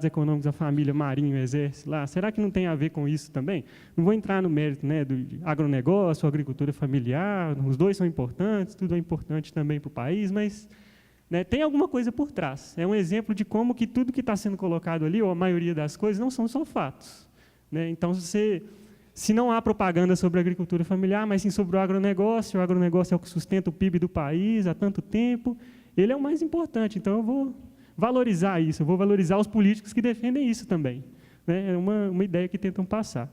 econômicas, a família, Marinho, Exército, lá, será que não tem a ver com isso também? Não vou entrar no mérito, né, do agronegócio, agricultura familiar, os dois são importantes, tudo é importante também para o país, mas, né, tem alguma coisa por trás. É um exemplo de como que tudo que está sendo colocado ali, ou a maioria das coisas, não são só fatos. Né? Então, se não há propaganda sobre a agricultura familiar, mas sim sobre o agronegócio é o que sustenta o PIB do país há tanto tempo, ele é o mais importante, então eu vou valorizar isso, eu vou valorizar os políticos que defendem isso também. Né? É uma ideia que tentam passar.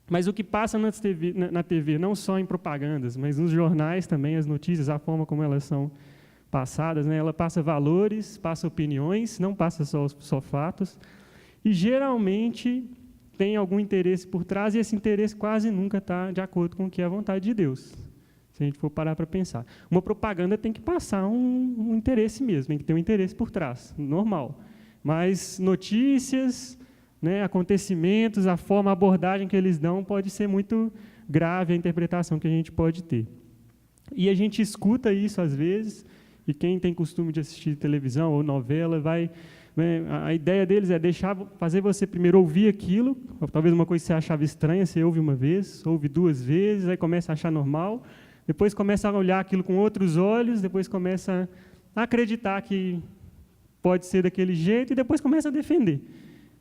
Mas o que passa na TV, não só em propagandas, mas nos jornais também, as notícias, a forma como elas são passadas, né? Ela passa valores, passa opiniões, não passa só fatos, e geralmente tem algum interesse por trás, e esse interesse quase nunca está de acordo com o que é a vontade de Deus. Se a gente for parar para pensar. Uma propaganda tem que passar um interesse mesmo, tem que ter um interesse por trás, normal. Mas notícias, né, acontecimentos, a forma, a abordagem que eles dão pode ser muito grave a interpretação que a gente pode ter. E a gente escuta isso às vezes, e quem tem costume de assistir televisão ou novela vai... Né, a ideia deles é fazer você primeiro ouvir aquilo, talvez uma coisa que você achava estranha, você ouve uma vez, ouve duas vezes, aí começa a achar normal, depois começa a olhar aquilo com outros olhos, depois começa a acreditar que pode ser daquele jeito, e depois começa a defender.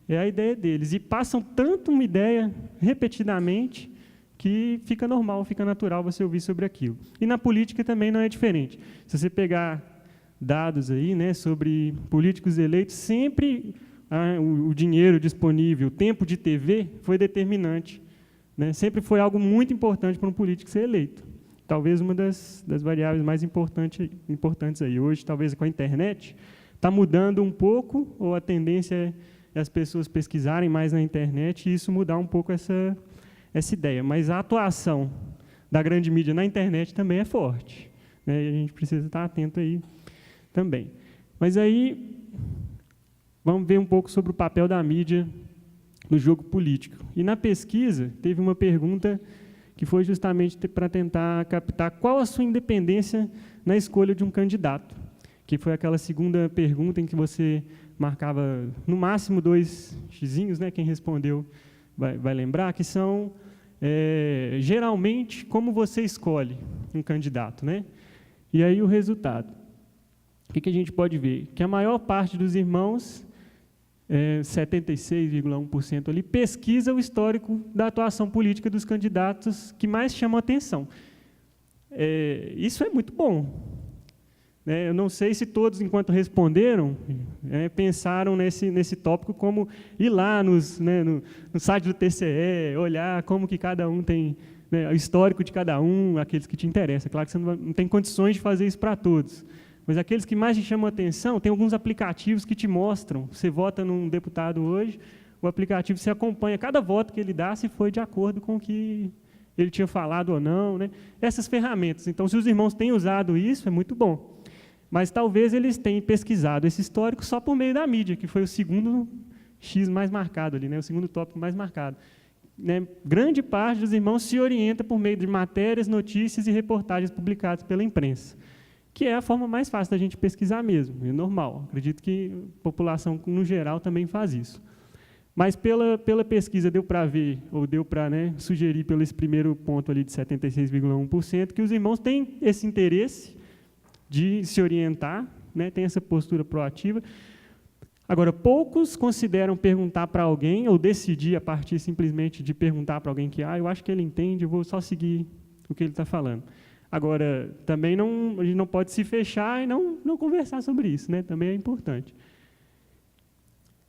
É a ideia deles. E passam tanto uma ideia repetidamente que fica normal, fica natural você ouvir sobre aquilo. E na política também não é diferente. Se você pegar dados aí, né, sobre políticos eleitos, sempre o dinheiro disponível, o tempo de TV foi determinante. Né? Sempre foi algo muito importante para um político ser eleito. Talvez uma das variáveis mais importantes aí. Hoje, talvez com a internet, está mudando um pouco, ou a tendência é as pessoas pesquisarem mais na internet e isso mudar um pouco essa ideia. Mas a atuação da grande mídia na internet também é forte. Né? E a gente precisa estar atento aí também. Mas aí, vamos ver um pouco sobre o papel da mídia no jogo político. E na pesquisa, teve uma pergunta que foi justamente para tentar captar qual a sua independência na escolha de um candidato, que foi aquela segunda pergunta em que você marcava, no máximo, 2 xizinhos, né? Quem respondeu vai lembrar, que são, geralmente, como você escolhe um candidato. Né? E aí o resultado. O que a gente pode ver? Que a maior parte dos irmãos, 76,1% ali, pesquisa o histórico da atuação política dos candidatos que mais chamam a atenção. Isso é muito bom. Eu não sei se todos, enquanto responderam, pensaram nesse tópico como ir lá no site do TCE, olhar como que cada um tem, né, o histórico de cada um, aqueles que te interessam. Claro que você não tem condições de fazer isso para todos. Mas aqueles que mais te chamam a atenção, tem alguns aplicativos que te mostram. Você vota num deputado hoje, o aplicativo você acompanha cada voto que ele dá, se foi de acordo com o que ele tinha falado ou não. Né? Essas ferramentas. Então, se os irmãos têm usado isso, é muito bom. Mas talvez eles tenham pesquisado esse histórico só por meio da mídia, que foi o segundo X mais marcado ali, né? O segundo tópico mais marcado. Né? Grande parte dos irmãos se orienta por meio de matérias, notícias e reportagens publicadas pela imprensa, que é a forma mais fácil da gente pesquisar mesmo, é normal. Acredito que a população, no geral, também faz isso. Mas pela pesquisa deu para ver, ou deu para, né, sugerir pelo esse primeiro ponto ali de 76,1%, que os irmãos têm esse interesse de se orientar, né, tem essa postura proativa. Agora, poucos consideram perguntar para alguém, ou decidir a partir simplesmente de perguntar para alguém que, eu acho que ele entende, eu vou só seguir o que ele está falando. Agora, também a gente não pode se fechar e não conversar sobre isso, né? Também é importante.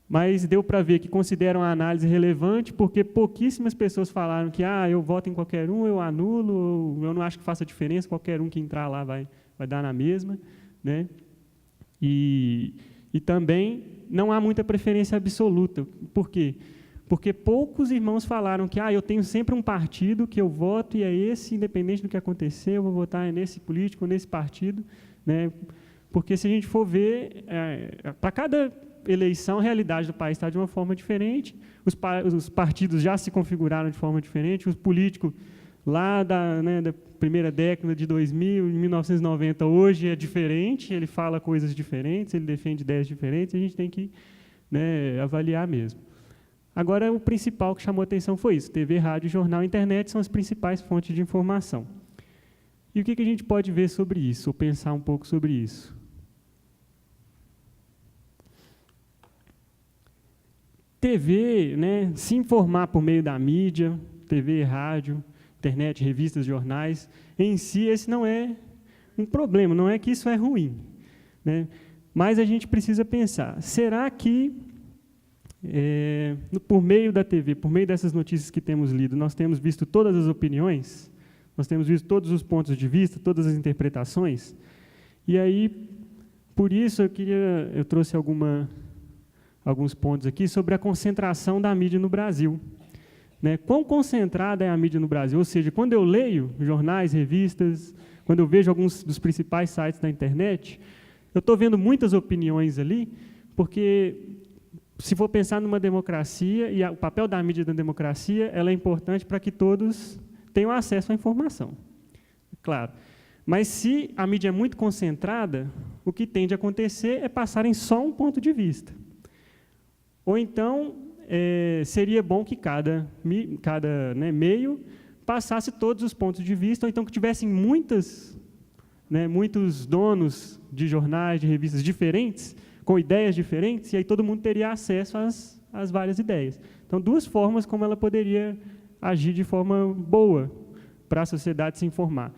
Mas deu para ver que consideram a análise relevante, porque pouquíssimas pessoas falaram que eu voto em qualquer um, eu anulo, ou eu não acho que faça diferença, qualquer um que entrar lá vai dar na mesma. Né? E também não há muita preferência absoluta. Por quê? Porque poucos irmãos falaram que eu tenho sempre um partido que eu voto e é esse, independente do que acontecer, eu vou votar nesse político, nesse partido. Né? Porque se a gente for ver, para cada eleição, a realidade do país está de uma forma diferente, os partidos já se configuraram de forma diferente, os políticos lá da primeira década de 2000, em 1990, hoje é diferente, ele fala coisas diferentes, ele defende ideias diferentes, a gente tem que né, avaliar mesmo. Agora, o principal que chamou a atenção foi isso. TV, rádio, jornal e internet são as principais fontes de informação. E o que a gente pode ver sobre isso, ou pensar um pouco sobre isso? TV, né, se informar por meio da mídia, TV, rádio, internet, revistas, jornais, em si esse não é um problema, não é que isso é ruim, né? Mas a gente precisa pensar, será que por meio da TV, por meio dessas notícias que temos lido, nós temos visto todas as opiniões, nós temos visto todos os pontos de vista, todas as interpretações? E aí, por isso eu trouxe alguns pontos aqui sobre a concentração da mídia no Brasil. Né? Quão concentrada é a mídia no Brasil? Ou seja, quando eu leio jornais, revistas, quando eu vejo alguns dos principais sites da internet, eu estou vendo muitas opiniões ali, porque se for pensar numa democracia, e o papel da mídia na democracia, ela é importante para que todos tenham acesso à informação. Claro. Mas se a mídia é muito concentrada, o que tende a acontecer é passarem só um ponto de vista. Ou então, seria bom que cada meio passasse todos os pontos de vista, ou então que tivessem muitos donos de jornais, de revistas diferentes, com ideias diferentes, e aí todo mundo teria acesso às várias ideias. Então, duas formas como ela poderia agir de forma boa para a sociedade se informar.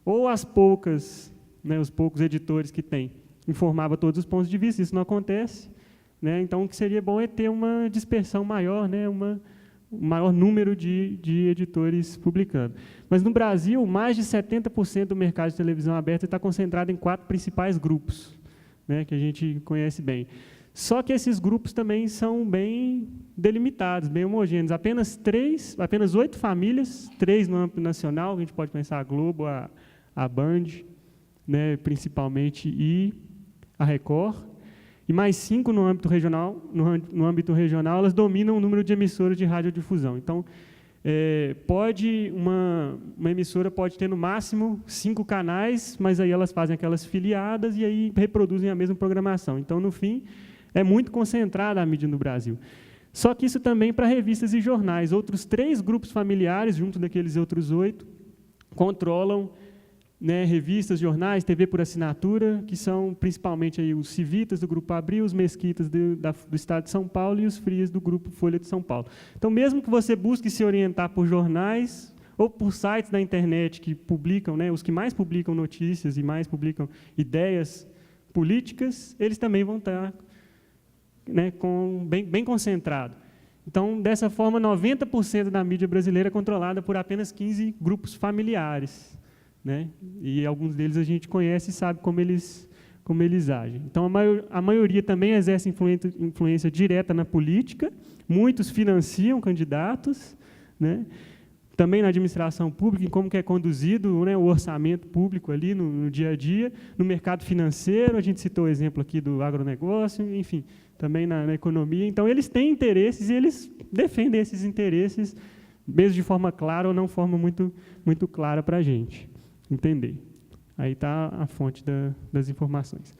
Ou os poucos editores que tem, informava todos os pontos de vista, isso não acontece, né? Então, o que seria bom é ter uma dispersão maior, né? Um maior número de editores publicando. Mas, no Brasil, mais de 70% do mercado de televisão aberta está concentrado em 4 principais grupos, né, que a gente conhece bem. Só que esses grupos também são bem delimitados, bem homogêneos. Apenas 8 famílias, 3 no âmbito nacional, a gente pode pensar a Globo, a Band, né, principalmente, e a Record, e mais 5 no âmbito regional. No âmbito regional, elas dominam o número de emissoras de radiodifusão. Então, uma emissora pode ter, no máximo, 5 canais, mas aí elas fazem aquelas filiadas e aí reproduzem a mesma programação. Então, no fim, é muito concentrada a mídia no Brasil. Só que isso também para revistas e jornais. Outros 3 grupos familiares, junto daqueles outros 8, controlam, né, revistas, jornais, TV por assinatura, que são principalmente aí os Civitas, do Grupo Abril, os Mesquitas do Estado de São Paulo e os Frias, do Grupo Folha de São Paulo. Então, mesmo que você busque se orientar por jornais ou por sites da internet que publicam, né, os que mais publicam notícias e mais publicam ideias políticas, eles também vão estar, né, bem concentrado. Então, dessa forma, 90% da mídia brasileira é controlada por apenas 15 grupos familiares, né? E alguns deles a gente conhece e sabe como eles agem. Então, a maioria também exerce influência direta na política, muitos financiam candidatos, né? Também na administração pública, em como que é conduzido, né, o orçamento público ali no dia a dia, no mercado financeiro, a gente citou o exemplo aqui do agronegócio, enfim, também na economia. Então, eles têm interesses e eles defendem esses interesses, mesmo de forma clara ou não forma muito clara para a gente entender. Aí está a fonte das informações.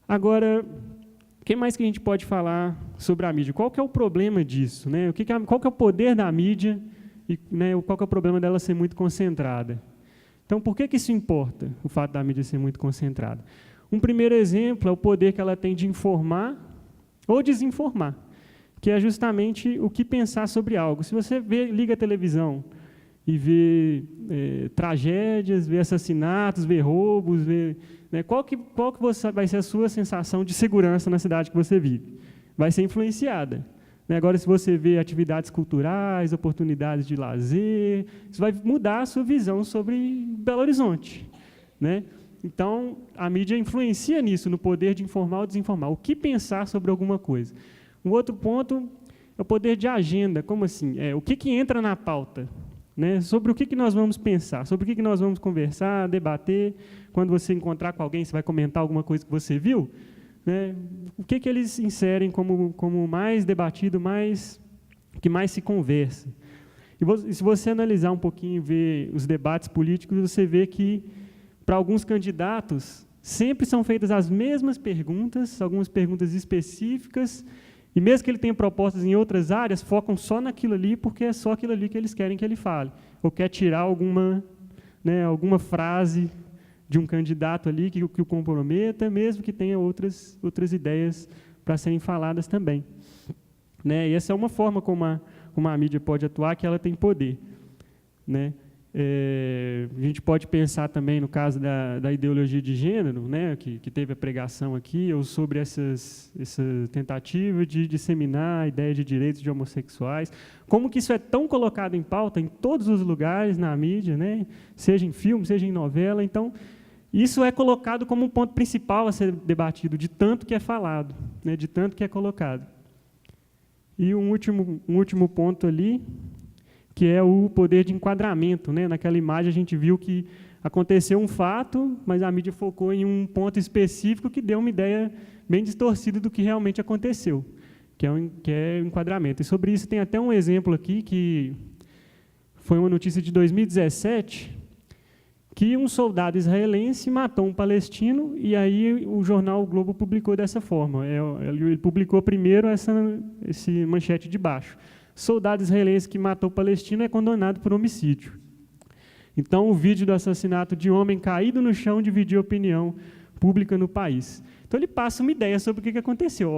Agora, o que mais que a gente pode falar sobre a mídia? Qual que é o problema disso, né? Qual que é o poder da mídia e, né, qual que é o problema dela ser muito concentrada? Então, por que isso importa, o fato da mídia ser muito concentrada? Um primeiro exemplo é o poder que ela tem de informar ou desinformar, que é justamente o que pensar sobre algo. Se você liga a televisão e vê tragédias, vê assassinatos, vê roubos, né, qual que vai ser a sua sensação de segurança na cidade que você vive? Vai ser influenciada. Né? Agora, se você vê atividades culturais, oportunidades de lazer, isso vai mudar a sua visão sobre Belo Horizonte. Né? Então, a mídia influencia nisso, no poder de informar ou desinformar. O que pensar sobre alguma coisa? Um outro ponto é o poder de agenda. Como assim? O que entra na pauta? Né? Sobre o que nós vamos pensar, sobre o que nós vamos conversar, debater. Quando você encontrar com alguém, você vai comentar alguma coisa que você viu, né? O que eles inserem como mais debatido, que mais se conversa. E se você analisar um pouquinho e ver os debates políticos, você vê que, para alguns candidatos, sempre são feitas as mesmas perguntas, algumas perguntas específicas, E mesmo que ele tenha propostas em outras áreas, focam só naquilo ali, porque é só aquilo ali que eles querem que ele fale. Ou quer tirar alguma frase de um candidato ali que o comprometa, mesmo que tenha outras ideias para serem faladas também. Né? E essa é uma forma como a mídia pode atuar, que ela tem poder. Né? A gente pode pensar também no caso da ideologia de gênero, né, que teve a pregação aqui, ou sobre essa tentativa de disseminar a ideia de direitos de homossexuais, como que isso é tão colocado em pauta em todos os lugares na mídia, né, seja em filme, seja em novela. Então, isso é colocado como um ponto principal a ser debatido, de tanto que é falado, né, de tanto que é colocado. E um último ponto ali, que é o poder de enquadramento. Né? Naquela imagem, a gente viu que aconteceu um fato, mas a mídia focou em um ponto específico que deu uma ideia bem distorcida do que realmente aconteceu, que é o enquadramento. E sobre isso tem até um exemplo aqui, que foi uma notícia de 2017, que um soldado israelense matou um palestino, e aí o jornal o Globo publicou dessa forma. Ele publicou primeiro esse manchete de baixo. Soldado israelense que matou palestino é condenado por homicídio. Então, o vídeo do assassinato de homem caído no chão dividiu a opinião pública no país. Então, ele passa uma ideia sobre o que aconteceu.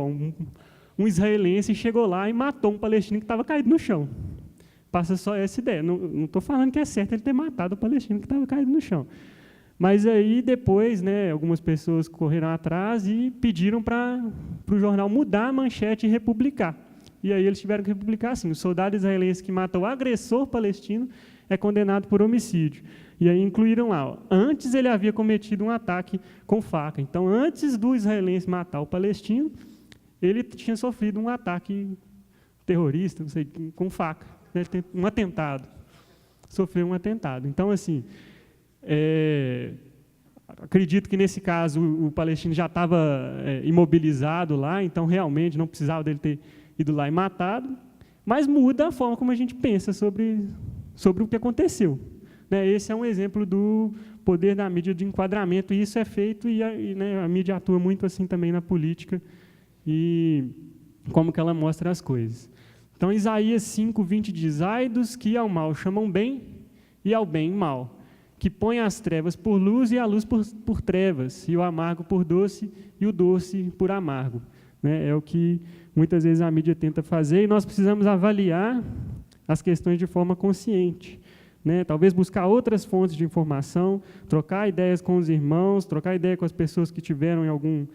Um israelense chegou lá e matou um palestino que estava caído no chão. Passa só essa ideia. Não estou falando que é certo ele ter matado o palestino que estava caído no chão. Mas aí, depois, né, algumas pessoas correram atrás e pediram para o jornal mudar a manchete e republicar. E aí eles tiveram que republicar assim: o soldado israelense que matou o agressor palestino é condenado por homicídio. E aí incluíram lá, antes ele havia cometido um ataque com faca. Então, antes do israelense matar o palestino, ele tinha sofrido um ataque terrorista, não sei, com faca, né? Um atentado. Sofreu um atentado. Então, assim, acredito que, nesse caso, o palestino já estava imobilizado lá, então, realmente, não precisava dele ter ido lá e matado, mas muda a forma como a gente pensa sobre o que aconteceu. Né? Esse é um exemplo do poder da mídia de enquadramento, e isso é feito, né, a mídia atua muito assim também na política, e como que ela mostra as coisas. Então, Isaías 5:20 diz: ai dos que ao mal chamam bem, e ao bem mal, que põem as trevas por luz, e a luz por trevas, e o amargo por doce, e o doce por amargo. Né? É o que muitas vezes a mídia tenta fazer, e nós precisamos avaliar as questões de forma consciente. Né? Talvez buscar outras fontes de informação, trocar ideias com os irmãos, trocar ideia com as pessoas que tiveram em algum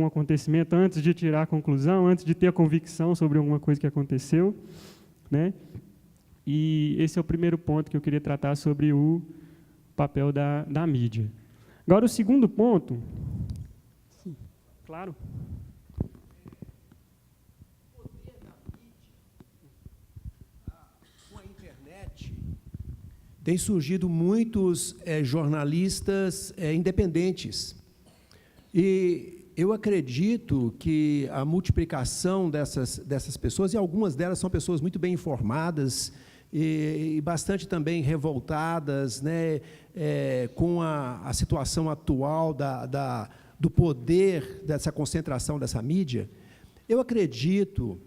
acontecimento, antes de tirar a conclusão, antes de ter a convicção sobre alguma coisa que aconteceu. Né? E esse é o primeiro ponto que eu queria tratar sobre o papel da mídia. Agora, o segundo ponto... Sim, claro. Tem surgido muitos jornalistas independentes. E eu acredito que a multiplicação dessas pessoas, e algumas delas são pessoas muito bem informadas e bastante também revoltadas, né, com a situação atual do poder dessa concentração dessa mídia, eu acredito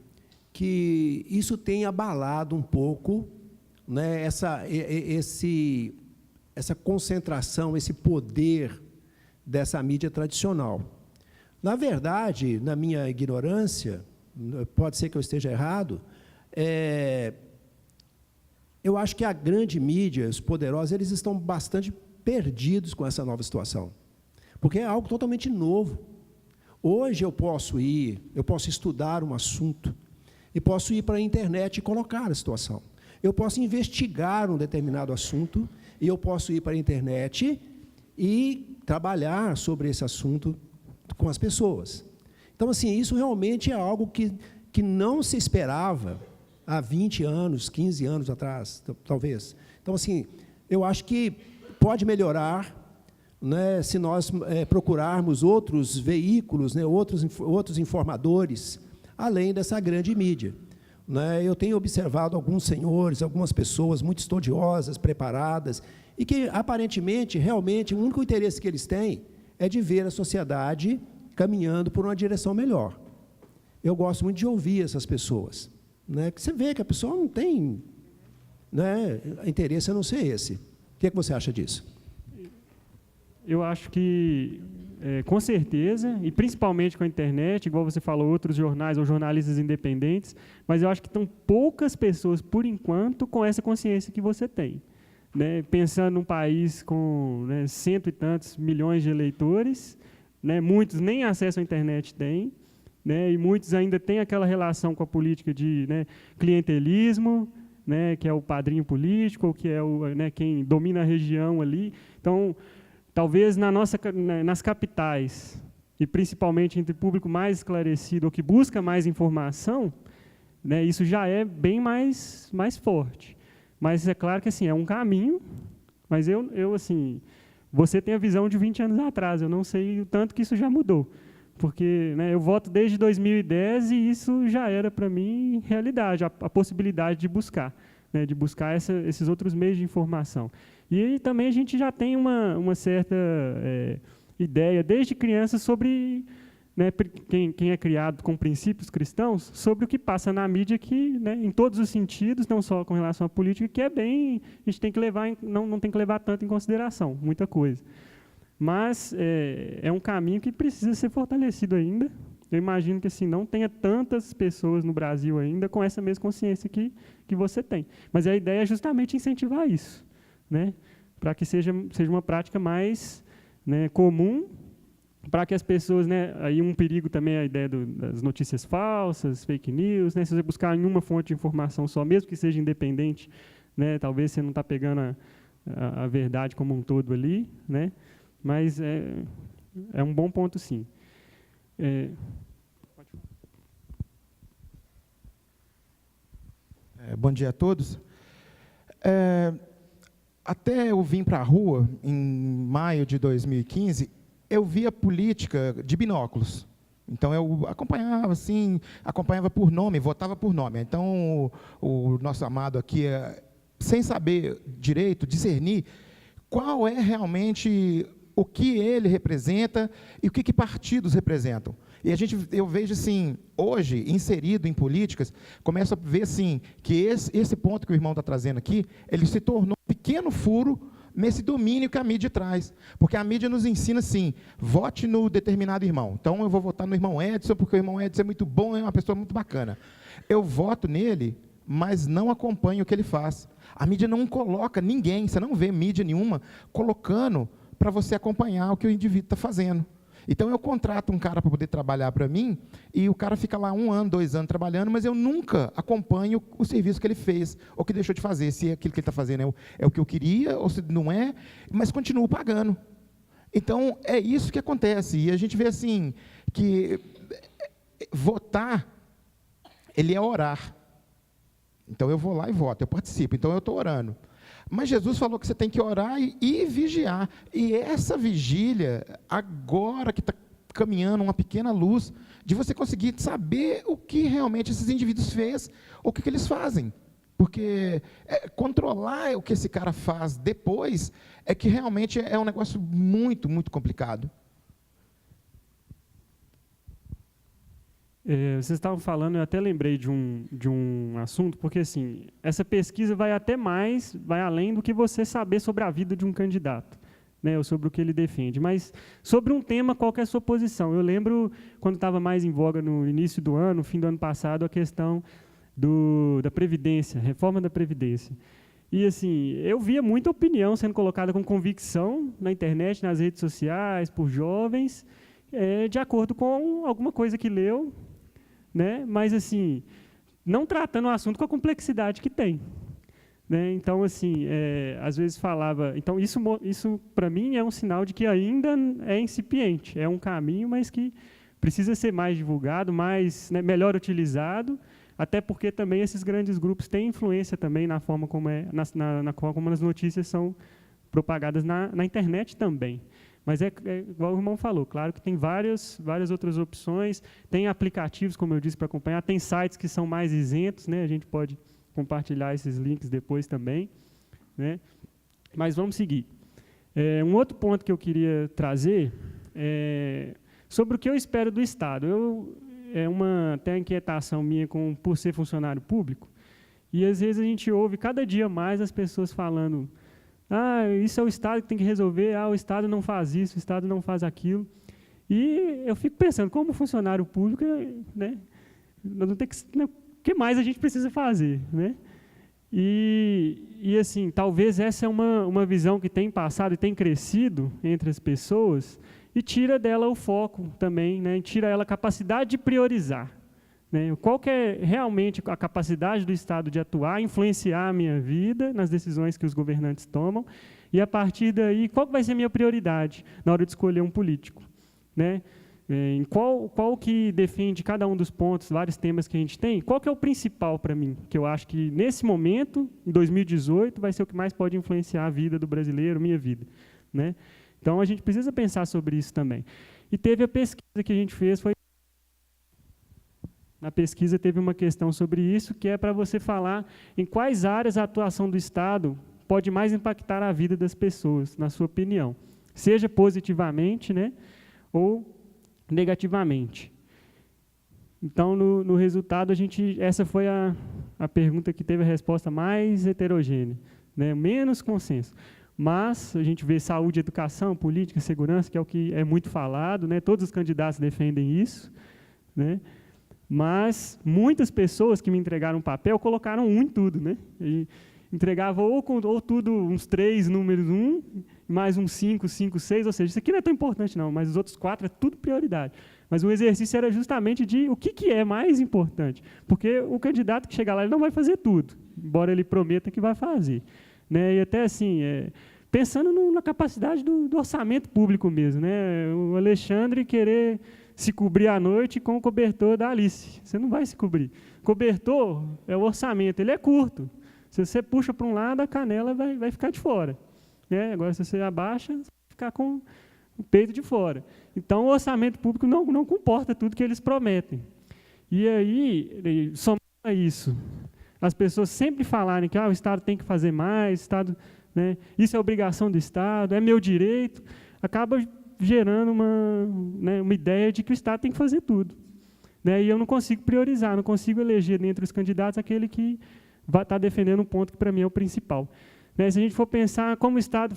que isso tem abalado um pouco, né, essa concentração, esse poder dessa mídia tradicional. Na verdade, na minha ignorância, pode ser que eu esteja errado, eu acho que a grande mídia, os poderosos, eles estão bastante perdidos com essa nova situação, porque é algo totalmente novo. Hoje eu posso estudar um assunto, e posso ir para a internet e colocar a situação. Eu posso investigar um determinado assunto, e eu posso ir para a internet e trabalhar sobre esse assunto com as pessoas. Então, assim, isso realmente é algo que não se esperava há 20 anos, 15 anos atrás, talvez. Então, assim, eu acho que pode melhorar, né, se nós procurarmos outros veículos, né, outros informadores, além dessa grande mídia. Né? Eu tenho observado alguns senhores, algumas pessoas muito estudiosas, preparadas, e que, aparentemente, realmente, o único interesse que eles têm é de ver a sociedade caminhando por uma direção melhor. eu gosto muito de ouvir essas pessoas, né? Que você vê que a pessoa não tem, né, interesse a não ser esse. O que é que você acha disso? Eu acho que, com certeza, e principalmente com a internet, igual você falou, outros jornais ou jornalistas independentes, mas eu acho que estão poucas pessoas, por enquanto, com essa consciência que você tem. Né? Pensando num país com, né, 100 e tantos milhões de eleitores, né, muitos nem acesso à internet têm, né, e muitos ainda têm aquela relação com a política de, né, clientelismo, né, que é o padrinho político, ou que é né, quem domina a região ali. Então, talvez nas capitais, e principalmente entre o público mais esclarecido, ou que busca mais informação, né, isso já é bem mais forte. Mas é claro que assim, é um caminho, mas eu assim, você tem a visão de 20 anos atrás, eu não sei o tanto que isso já mudou. Porque, né, eu voto desde 2010 e isso já era para mim realidade, a possibilidade de buscar, né, de buscar esses outros meios de informação. E aí, também a gente já tem uma certa ideia, desde criança, sobre, né, quem é criado com princípios cristãos, sobre o que passa na mídia, que, né, em todos os sentidos, não só com relação à política, que é bem, a gente tem que levar, não tem que levar tanto em consideração, muita coisa. Mas é um caminho que precisa ser fortalecido ainda. Eu imagino que assim, não tenha tantas pessoas no Brasil ainda com essa mesma consciência que você tem. Mas a ideia é justamente incentivar isso, né, para que seja uma prática mais, né, comum, para que as pessoas, né, aí um perigo também é a ideia das notícias falsas, fake news, né, se você buscar em uma fonte de informação só, mesmo que seja independente, né, talvez você não está pegando a verdade como um todo ali, né, mas é um bom ponto, sim. Bom dia a todos. Até eu vim para a rua, em maio de 2015, eu via política de binóculos. Então, eu acompanhava, assim, acompanhava por nome, votava por nome. Então, o nosso amado aqui, sem saber direito, discernir qual é realmente o que ele representa e o que partidos representam. E eu vejo, assim, hoje, inserido em políticas, começo a ver, assim, que esse ponto que o irmão está trazendo aqui, ele se tornou um pequeno furo nesse domínio que a mídia traz. Porque a mídia nos ensina, assim, vote no determinado irmão. Então, eu vou votar no irmão Edson, porque o irmão Edson é muito bom, é uma pessoa muito bacana. Eu voto nele, mas não acompanho o que ele faz. A mídia não coloca ninguém, você não vê mídia nenhuma colocando para você acompanhar o que o indivíduo está fazendo. Então, eu contrato um cara para poder trabalhar para mim, e o cara fica lá 1 ano, 2 anos trabalhando, mas eu nunca acompanho o serviço que ele fez, ou que deixou de fazer, se aquilo que ele está fazendo é o que eu queria, ou se não é, mas continuo pagando. Então, é isso que acontece, e a gente vê assim, que votar, ele é orar. Então, eu vou lá e voto, eu participo, então eu estou orando. Mas Jesus falou que você tem que orar e vigiar. E essa vigília, agora que está caminhando uma pequena luz, de você conseguir saber o que realmente esses indivíduos fez, ou o que eles fazem. Porque controlar o que esse cara faz depois, é que realmente é um negócio muito, muito complicado. Vocês estavam falando, eu até lembrei de um assunto, porque assim, essa pesquisa vai além do que você saber sobre a vida de um candidato, né, ou sobre o que ele defende, mas sobre um tema, qual que é a sua posição. Eu lembro, quando estava mais em voga no início do ano, no fim do ano passado, a questão da Previdência, reforma da Previdência. E assim, eu via muita opinião sendo colocada com convicção na internet, nas redes sociais, por jovens, de acordo com alguma coisa que leu, né? Mas, assim, não tratando o assunto com a complexidade que tem. Né? Então, assim, às vezes falava... Então, isso para mim, é um sinal de que ainda é incipiente, é um caminho, mas que precisa ser mais divulgado, mais, né, melhor utilizado, até porque também esses grandes grupos têm influência também na forma como como as notícias são propagadas na internet também. Mas igual o irmão falou, claro que tem várias outras opções, tem aplicativos, como eu disse, para acompanhar, tem sites que são mais isentos, né? A gente pode compartilhar esses links depois também, né? Mas vamos seguir. Um outro ponto que eu queria trazer é sobre o que eu espero do Estado. até inquietação minha por ser funcionário público, e às vezes a gente ouve cada dia mais as pessoas falando: isso é o Estado que tem que resolver, o Estado não faz isso, o Estado não faz aquilo. E eu fico pensando, como funcionário público, né, o que mais a gente precisa fazer, né? E assim, talvez essa é uma visão que tem passado e tem crescido entre as pessoas, e tira dela o foco também, né? Tira ela a capacidade de priorizar, né? Qual que é realmente a capacidade do Estado de atuar, influenciar a minha vida nas decisões que os governantes tomam, e a partir daí, qual vai ser a minha prioridade na hora de escolher um político, né? Em qual que defende cada um dos pontos, vários temas que a gente tem, qual que é o principal para mim, que eu acho que nesse momento, em 2018, vai ser o que mais pode influenciar a vida do brasileiro, minha vida, né? Então, a gente precisa pensar sobre isso também. E teve a pesquisa que a gente fez, na pesquisa teve uma questão sobre isso, que é para você falar em quais áreas a atuação do Estado pode mais impactar a vida das pessoas, na sua opinião, seja positivamente, né, ou negativamente. Então, no resultado, essa foi a pergunta que teve a resposta mais heterogênea, né, menos consenso. Mas a gente vê saúde, educação, política, segurança, que é o que é muito falado, né, todos os candidatos defendem isso, né, mas muitas pessoas que me entregaram um papel colocaram 1 em tudo, né, e entregava ou tudo uns 3 números 1, mais uns 5, 6, ou seja, isso aqui não é tão importante não, mas os outros 4 é tudo prioridade. Mas o exercício era justamente de o que é mais importante, porque o candidato que chegar lá ele não vai fazer tudo, embora ele prometa que vai fazer, né? E até assim, pensando na capacidade do orçamento público mesmo, né? O Alexandre querer se cobrir à noite com o cobertor da Alice, você não vai se cobrir. Cobertor é o orçamento, ele é curto. Se você puxa para um lado, a canela vai ficar de fora, né? Agora, se você abaixa, você vai ficar com o peito de fora. Então, o orçamento público não comporta tudo que eles prometem. E aí, somando a isso, as pessoas sempre falarem que o Estado tem que fazer mais, o Estado, né, isso é obrigação do Estado, é meu direito, acaba gerando uma ideia de que o Estado tem que fazer tudo, né? E eu não consigo priorizar, não consigo eleger dentre os candidatos aquele que vai estar defendendo um ponto que, para mim, é o principal. Né, se a gente for pensar como o Estado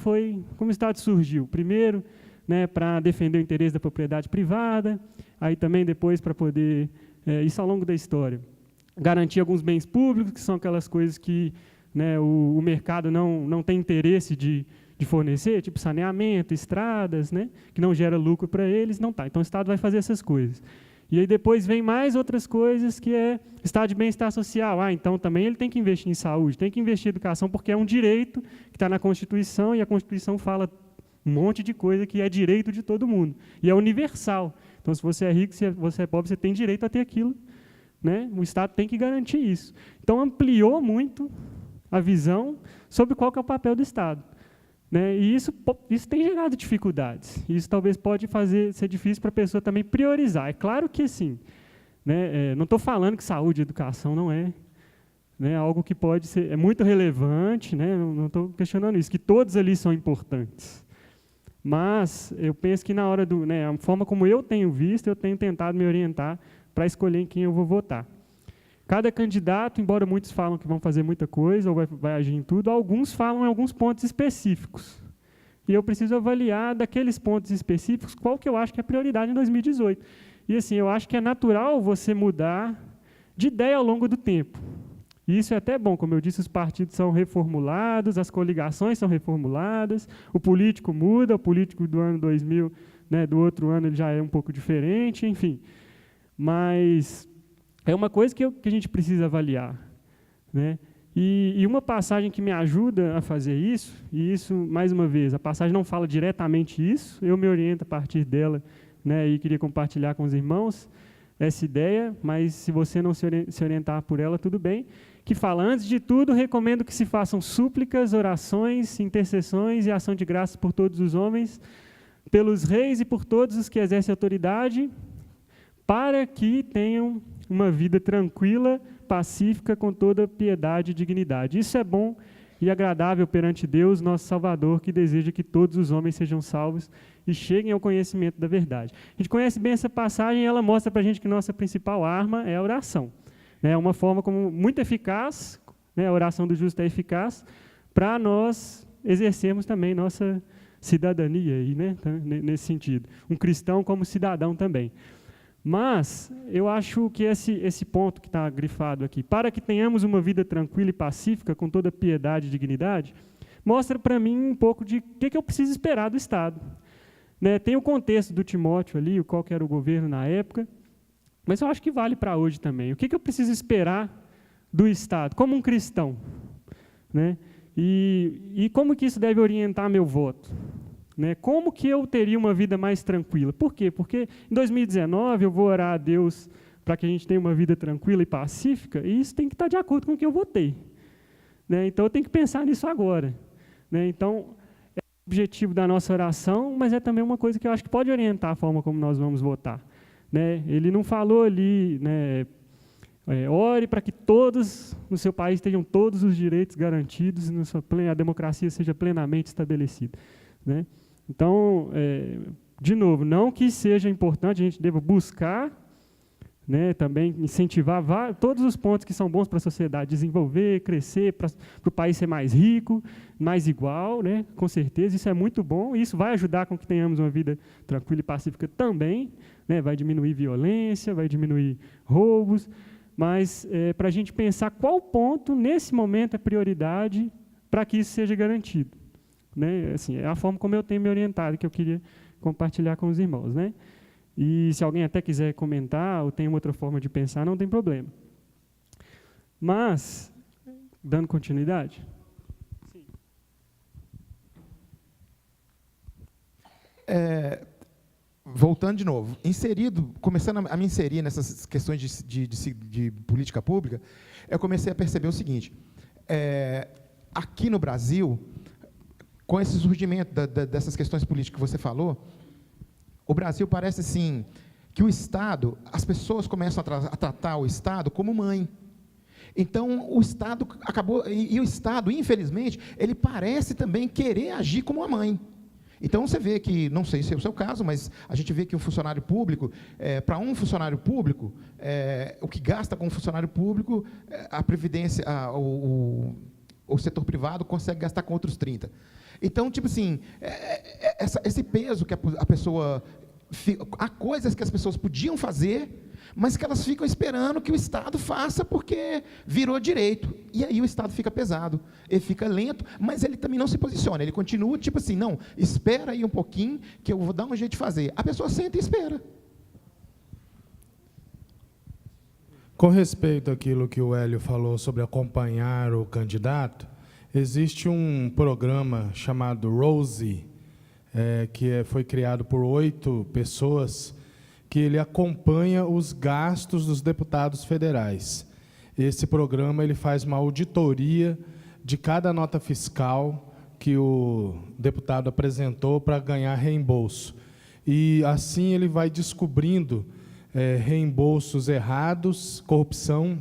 surgiu, primeiro, né, para defender o interesse da propriedade privada, aí também depois para poder, isso ao longo da história, garantir alguns bens públicos, que são aquelas coisas que, né, o mercado não tem interesse de fornecer, tipo saneamento, estradas, né, que não gera lucro para eles, não tá. Então, o Estado vai fazer essas coisas. E aí depois vem mais outras coisas, que é estado de bem-estar social. Então também ele tem que investir em saúde, tem que investir em educação, porque é um direito que está na Constituição, e a Constituição fala um monte de coisa que é direito de todo mundo. E é universal. Então, se você é rico, se você é pobre, você tem direito a ter aquilo, né? O Estado tem que garantir isso. Então, ampliou muito a visão sobre qual que é o papel do Estado, né? E isso tem gerado dificuldades. Isso talvez pode ser difícil para a pessoa também priorizar. É claro que, assim, né, não estou falando que saúde e educação não é, né, algo que pode ser, é muito relevante, né, não estou questionando isso, que todos ali são importantes. Mas eu penso que na hora a forma como eu tenho visto, eu tenho tentado me orientar para escolher em quem eu vou votar. Cada candidato, embora muitos falam que vão fazer muita coisa, ou vai agir em tudo, alguns falam em alguns pontos específicos. E eu preciso avaliar daqueles pontos específicos qual que eu acho que é a prioridade em 2018. E assim, eu acho que é natural você mudar de ideia ao longo do tempo. E isso é até bom, como eu disse, os partidos são reformulados, as coligações são reformuladas, o político muda, o político do ano 2000, né, do outro ano ele já é um pouco diferente, enfim. Mas é uma coisa que a gente precisa avaliar, né? E uma passagem que me ajuda a fazer isso, e isso, mais uma vez, a passagem não fala diretamente isso, eu me oriento a partir dela, né, e queria compartilhar com os irmãos essa ideia, mas se você não se orientar por ela, tudo bem, que fala: antes de tudo, recomendo que se façam súplicas, orações, intercessões e ação de graças por todos os homens, pelos reis e por todos os que exercem autoridade, para que tenham uma vida tranquila, pacífica, com toda piedade e dignidade. Isso é bom e agradável perante Deus, nosso Salvador, que deseja que todos os homens sejam salvos e cheguem ao conhecimento da verdade. A gente conhece bem essa passagem e ela mostra para a gente que nossa principal arma é a oração. É uma forma como muito eficaz, né, a oração do justo é eficaz, para nós exercermos também nossa cidadania, aí, né, nesse sentido. Um cristão como cidadão também. Mas eu acho que esse ponto que está grifado aqui, para que tenhamos uma vida tranquila e pacífica, com toda piedade e dignidade, mostra para mim um pouco de o que eu preciso esperar do Estado. Né, tem o contexto do Timóteo ali, qual que era o governo na época, mas eu acho que vale para hoje também. O que eu preciso esperar do Estado, como um cristão? Né? E como que isso deve orientar meu voto? Né? Como que eu teria uma vida mais tranquila? Por quê? Porque em 2019 eu vou orar a Deus para que a gente tenha uma vida tranquila e pacífica, e isso tem que estar de acordo com o que eu votei. Né? Então eu tenho que pensar nisso agora. Né? Então, é o objetivo da nossa oração, mas é também uma coisa que eu acho que pode orientar a forma como nós vamos votar. Né? Ele não falou ali, né, ore para que todos no seu país tenham todos os direitos garantidos e a democracia seja plenamente estabelecida. Né? Então, de novo, não que seja importante, a gente deva buscar, né, também incentivar todos os pontos que são bons para a sociedade, desenvolver, crescer, para o país ser mais rico, mais igual, né, com certeza, isso é muito bom, e isso vai ajudar com que tenhamos uma vida tranquila e pacífica também, né, vai diminuir violência, vai diminuir roubos, mas para a gente pensar qual ponto, nesse momento, é prioridade para que isso seja garantido. Né? Assim, é a forma como eu tenho me orientado, que eu queria compartilhar com os irmãos. Né? E se alguém até quiser comentar, ou tem uma outra forma de pensar, não tem problema. Mas, dando continuidade... Sim. Voltando de novo, começando a me inserir nessas questões de política pública, eu comecei a perceber o seguinte, aqui no Brasil, com esse surgimento dessas questões políticas que você falou, o Brasil parece, assim, que o Estado, as pessoas começam a tratar o Estado como mãe. Então, o Estado acabou, e o Estado, infelizmente, ele parece também querer agir como uma mãe. Então, você vê que, não sei se é o seu caso, mas a gente vê que um funcionário público, para um funcionário público, o que gasta com um funcionário público, a Previdência, o setor privado consegue gastar com outros 30. Então, tipo assim, esse peso que a pessoa... Há coisas que as pessoas podiam fazer, mas que elas ficam esperando que o Estado faça porque virou direito. E aí o Estado fica pesado, ele fica lento, mas ele também não se posiciona, ele continua tipo assim, não, espera aí um pouquinho que eu vou dar um jeito de fazer. A pessoa senta e espera. Com respeito àquilo que o Hélio falou sobre acompanhar o candidato, existe um programa chamado Rose, que foi criado por 8 pessoas, que ele acompanha os gastos dos deputados federais. Esse programa ele faz uma auditoria de cada nota fiscal que o deputado apresentou para ganhar reembolso. E assim ele vai descobrindo reembolsos errados, corrupção,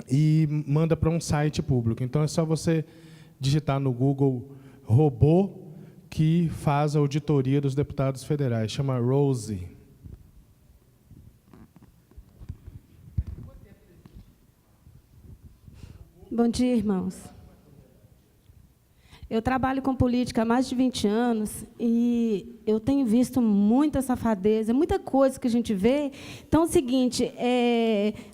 e manda para um site público. Então é só você digitar no Google robô que faz a auditoria dos deputados federais, chama Rose. Bom dia, irmãos. Eu trabalho com política há mais de 20 anos e eu tenho visto muita safadeza, muita coisa que a gente vê. Então, é o seguinte,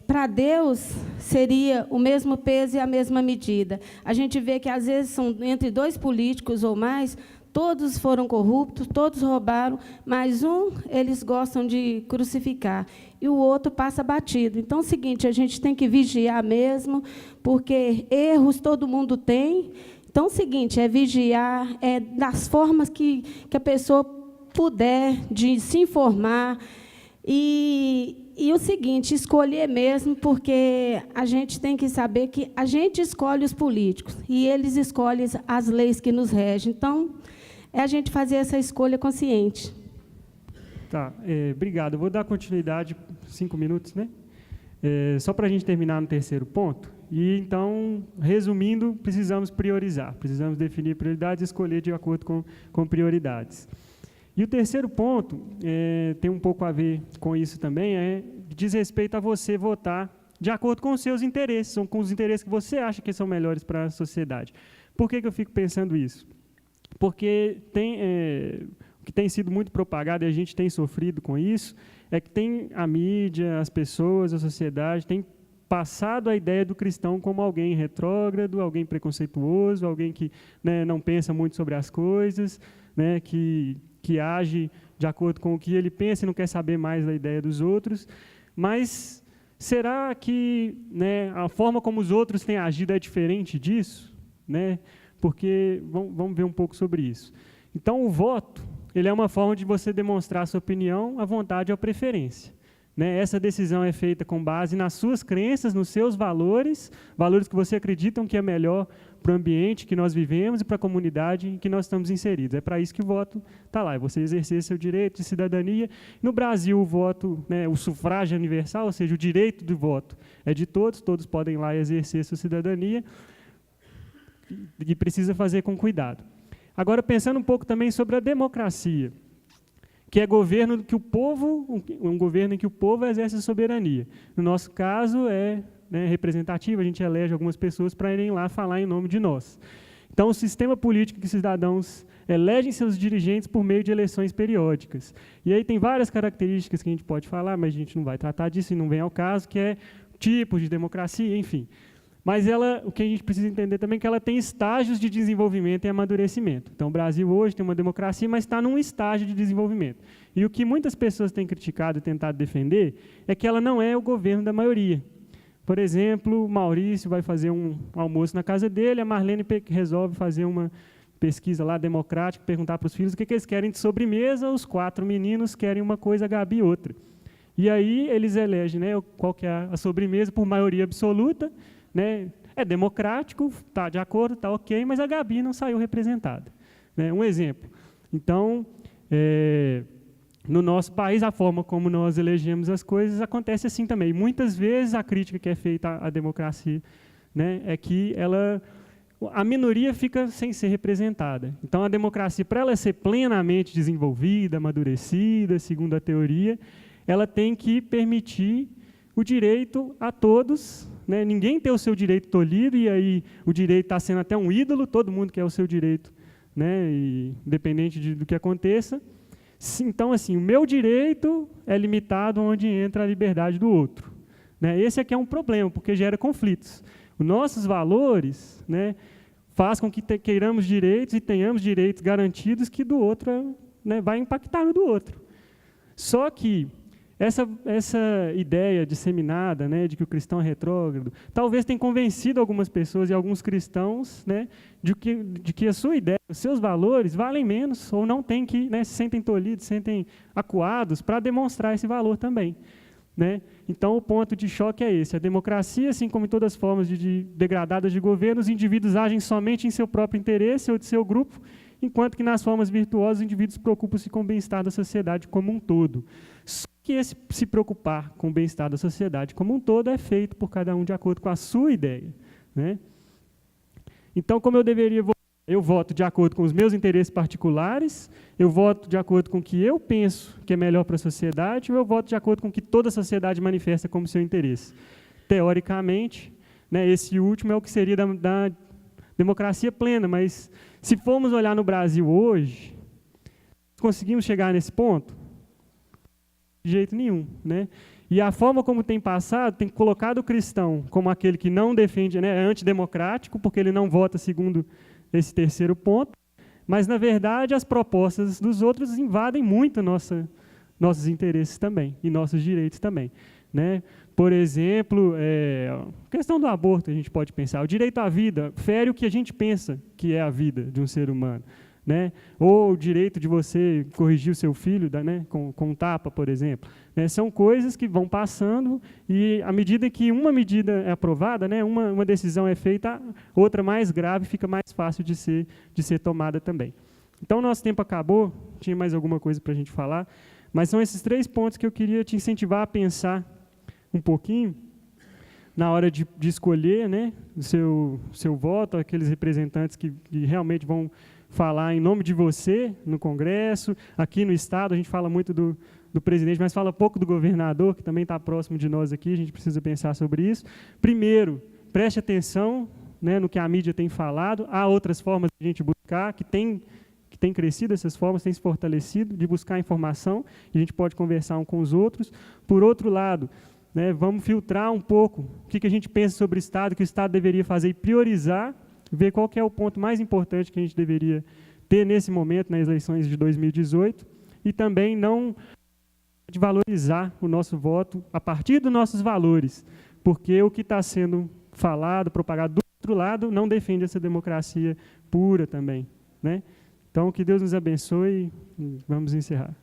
para Deus seria o mesmo peso e a mesma medida. A gente vê que, às vezes, são entre 2 políticos ou mais, todos foram corruptos, todos roubaram, mas eles gostam de crucificar, e o outro passa batido. Então, é o seguinte, a gente tem que vigiar mesmo, porque erros todo mundo tem. Então, é o seguinte, vigiar, das formas que a pessoa puder de se informar. E o seguinte, escolher mesmo, porque a gente tem que saber que a gente escolhe os políticos, e eles escolhem as leis que nos regem. Então, é a gente fazer essa escolha consciente. Tá, obrigado. Eu vou dar continuidade, 5 minutos, né? Só para a gente terminar no terceiro ponto, e então, resumindo, precisamos priorizar, precisamos definir prioridades e escolher de acordo com prioridades. E o terceiro ponto, tem um pouco a ver com isso também, diz respeito a você votar de acordo com os seus interesses, ou com os interesses que você acha que são melhores para a sociedade. Por que eu fico pensando isso? Porque o que tem sido muito propagado, e a gente tem sofrido com isso, é que tem a mídia, as pessoas, a sociedade, tem passado a ideia do cristão como alguém retrógrado, alguém preconceituoso, alguém que, né, não pensa muito sobre as coisas, né, que age de acordo com o que ele pensa e não quer saber mais da ideia dos outros. Mas será que, né, a forma como os outros têm agido é diferente disso? Né? Porque vamos ver um pouco sobre isso. Então, o voto, ele é uma forma de você demonstrar a sua opinião, a vontade ou a preferência. Né? Essa decisão é feita com base nas suas crenças, nos seus valores, valores que você acredita que é melhor para o ambiente que nós vivemos e para a comunidade em que nós estamos inseridos. É para isso que o voto está lá, é você exercer seu direito de cidadania. No Brasil, o voto, né, o sufrágio universal, ou seja, o direito do voto é de todos, todos podem ir lá exercer sua cidadania, e precisa fazer com cuidado. Agora, pensando um pouco também sobre a democracia, que é governo que o povo, um governo em que o povo exerce a soberania. No nosso caso, né, representativo, a gente elege algumas pessoas para irem lá falar em nome de nós. Então, o sistema político que os cidadãos elegem seus dirigentes por meio de eleições periódicas. E aí tem várias características que a gente pode falar, mas a gente não vai tratar disso e não vem ao caso, que é tipos de democracia, enfim. Mas o que a gente precisa entender também é que ela tem estágios de desenvolvimento e amadurecimento. Então, o Brasil hoje tem uma democracia, mas está num estágio de desenvolvimento. E o que muitas pessoas têm criticado e tentado defender é que ela não é o governo da maioria. Por exemplo, o Maurício vai fazer um almoço na casa dele, a Marlene resolve fazer uma pesquisa lá democrática, perguntar para os filhos o que eles querem de sobremesa, os 4 meninos querem uma coisa, a Gabi outra. E aí eles elegem, né, qual que é a sobremesa por maioria absoluta, né? É democrático, está de acordo, está ok, mas a Gabi não saiu representada. Né? Um exemplo. Então, no nosso país, a forma como nós elegemos as coisas acontece assim também. Muitas vezes a crítica que é feita à democracia, né, é que a minoria fica sem ser representada. Então, a democracia, para ela ser plenamente desenvolvida, amadurecida, segundo a teoria, ela tem que permitir o direito a todos, né? Ninguém tem o seu direito tolhido, e aí o direito está sendo até um ídolo, todo mundo quer o seu direito, né? E, independente do que aconteça. Então, assim, o meu direito é limitado onde entra a liberdade do outro. Né? Esse aqui é um problema, porque gera conflitos. Os nossos valores, né, faz com que queiramos direitos e tenhamos direitos garantidos que do outro, né, vai impactar no do outro. Só que essa ideia disseminada, né, de que o cristão é retrógrado, talvez tenha convencido algumas pessoas e alguns cristãos, né, de que a sua ideia, os seus valores valem menos, ou não tem que, né, se sentem tolhidos, se sentem acuados para demonstrar esse valor também. Né? Então, o ponto de choque é esse. A democracia, assim como em todas as formas degradadas de governo, os indivíduos agem somente em seu próprio interesse ou de seu grupo, enquanto que nas formas virtuosas os indivíduos preocupam-se com o bem-estar da sociedade como um todo. Só que esse se preocupar com o bem-estar da sociedade como um todo é feito por cada um de acordo com a sua ideia. Né? Então, como eu deveria votar? Eu voto de acordo com os meus interesses particulares, eu voto de acordo com o que eu penso que é melhor para a sociedade, ou eu voto de acordo com o que toda a sociedade manifesta como seu interesse. Teoricamente, né, esse último é o que seria da democracia plena, mas se formos olhar no Brasil hoje, conseguimos chegar nesse ponto? De jeito nenhum. Né? E a forma como tem passado, tem colocado o cristão como aquele que não defende, né, é antidemocrático, porque ele não vota segundo esse terceiro ponto, mas, na verdade, as propostas dos outros invadem muito nossos interesses também, e nossos direitos também. Né? Por exemplo, a questão do aborto, a gente pode pensar, o direito à vida fere o que a gente pensa que é a vida de um ser humano. Né? Ou o direito de você corrigir o seu filho, né, com um tapa, por exemplo. Né? São coisas que vão passando e, à medida que uma medida é aprovada, né, uma decisão é feita, outra mais grave fica mais fácil de ser tomada também. Então, nosso tempo acabou, tinha mais alguma coisa para a gente falar, mas são esses 3 pontos que eu queria te incentivar a pensar um pouquinho, na hora de escolher, né, o seu voto, aqueles representantes que realmente vão falar em nome de você no Congresso. Aqui no Estado, a gente fala muito do presidente, mas fala pouco do governador, que também está próximo de nós aqui, a gente precisa pensar sobre isso. Primeiro, preste atenção, né, no que a mídia tem falado. Há outras formas de a gente buscar, que tem crescido essas formas, tem se fortalecido, de buscar informação, e a gente pode conversar um com os outros. Por outro lado, né, vamos filtrar um pouco o que a gente pensa sobre o Estado, que o Estado deveria fazer e priorizar, ver qual que é o ponto mais importante que a gente deveria ter nesse momento, nas eleições de 2018, e também não de valorizar o nosso voto a partir dos nossos valores, porque o que está sendo falado, propagado do outro lado, não defende essa democracia pura também, né? Então, que Deus nos abençoe e vamos encerrar.